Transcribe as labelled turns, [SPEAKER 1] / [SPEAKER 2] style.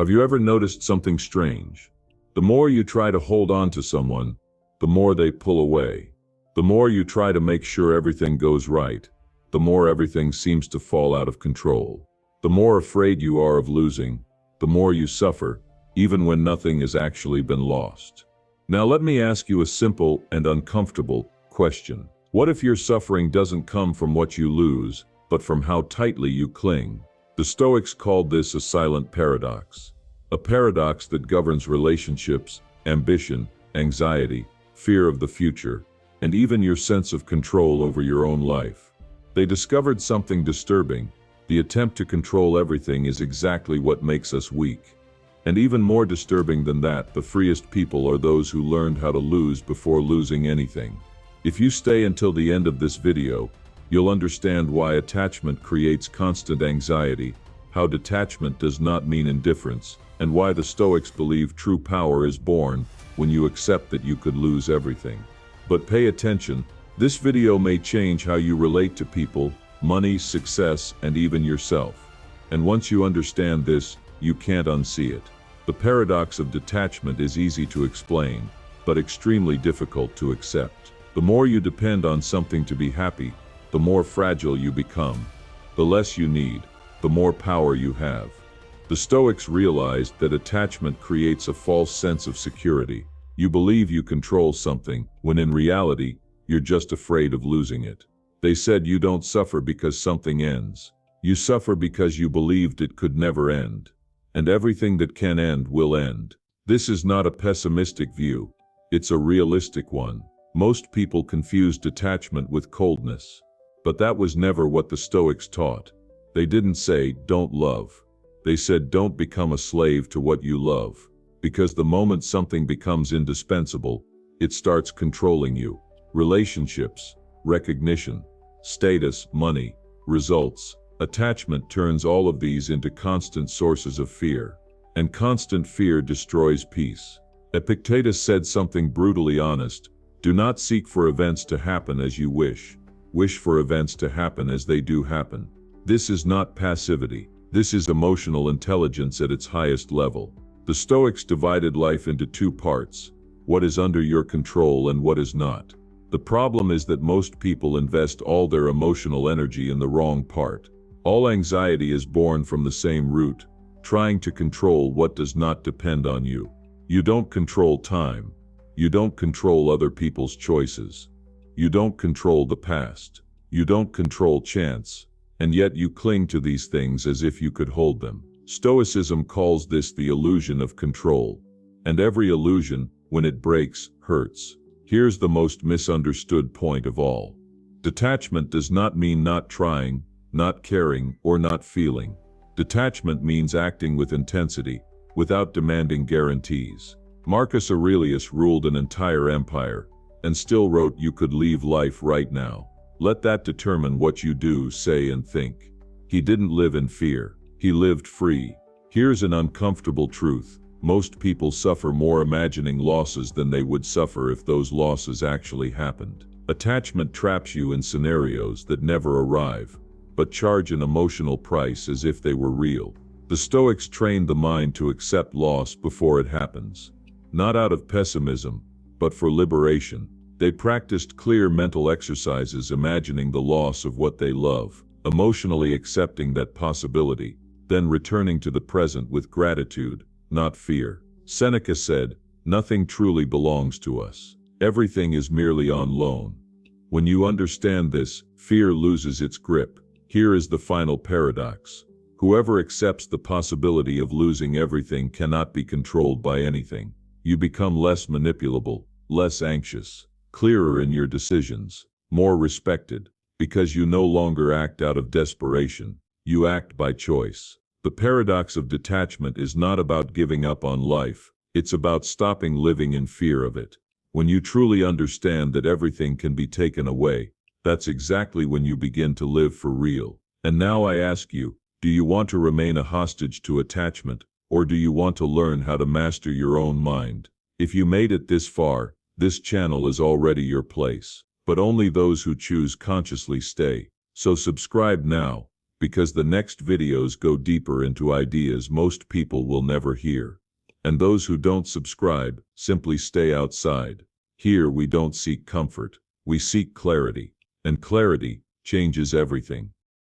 [SPEAKER 1] Have you ever noticed something strange? The more you try to hold on to someone, the more they pull away. The more you try to make sure everything goes right, the more everything seems to fall out of control. The more afraid you are of losing, the more you suffer, even when nothing has actually been lost. Now let me ask you a simple and uncomfortable question. What if your suffering doesn't come from what you lose, but from how tightly you cling? The Stoics called this a silent paradox. A paradox that governs relationships, ambition, anxiety, fear of the future, and even your sense of control over your own life. They discovered something disturbing. The attempt to control everything is exactly what makes us weak. And even more disturbing than that, the freest people are those who learned how to lose before losing anything. If you stay until the end of this video, you'll understand why attachment creates constant anxiety, how detachment does not mean indifference, and why the Stoics believe true power is born when you accept that you could lose everything. But pay attention, this video may change how you relate to people, money, success, and even yourself. And once you understand this, you can't unsee it. The paradox of detachment is easy to explain, but extremely difficult to accept. The more you depend on something to be happy, the more fragile you become. The less you need, the more power you have. The Stoics realized that attachment creates a false sense of security. You believe you control something, when in reality, you're just afraid of losing it. They said you don't suffer because something ends. You suffer because you believed it could never end. And everything that can end will end. This is not a pessimistic view. It's a realistic one. Most people confuse detachment with coldness. But that was never what the Stoics taught. They didn't say, don't love. They said, don't become a slave to what you love. Because the moment something becomes indispensable, it starts controlling you. Relationships, recognition, status, money, results. Attachment turns all of these into constant sources of fear. And constant fear destroys peace. Epictetus said something brutally honest. Do not seek for events to happen as you wish. Wish for events to happen as they do happen. This is not passivity. This is emotional intelligence at its highest level. The Stoics divided life into two parts: what is under your control and what is not. The problem is that most people invest all their emotional energy in the wrong part. All anxiety is born from the same root, trying to control what does not depend on you. You don't control time. You don't control other people's choices. You don't control the past. You don't control chance. And yet you cling to these things as if you could hold them. Stoicism calls this the illusion of control. And every illusion, when it breaks, hurts. Here's the most misunderstood point of all. Detachment does not mean not trying, not caring, or not feeling. Detachment means acting with intensity, without demanding guarantees. Marcus Aurelius ruled an entire empire, and still wrote, you could leave life right now. Let that determine what you do, say, and think. He didn't live in fear. He lived free. Here's an uncomfortable truth. Most people suffer more imagining losses than they would suffer if those losses actually happened. Attachment traps you in scenarios that never arrive, but charge an emotional price as if they were real. The Stoics trained the mind to accept loss before it happens. Not out of pessimism, but for liberation. They practiced clear mental exercises imagining the loss of what they love, emotionally accepting that possibility, then returning to the present with gratitude, not fear. Seneca said, nothing truly belongs to us. Everything is merely on loan. When you understand this, fear loses its grip. Here is the final paradox. Whoever accepts the possibility of losing everything cannot be controlled by anything. You become less manipulable, less anxious, clearer in your decisions, more respected, because you no longer act out of desperation, you act by choice. The paradox of detachment is not about giving up on life, it's about stopping living in fear of it. When you truly understand that everything can be taken away, that's exactly when you begin to live for real. And now I ask you, do you want to remain a hostage to attachment, or do you want to learn how to master your own mind? If you made it this far, this channel is already your place. But only those who choose consciously stay. So subscribe now, because the next videos go deeper into ideas most people will never hear. And those who don't subscribe simply stay outside. Here we don't seek comfort, we seek clarity, and clarity changes everything.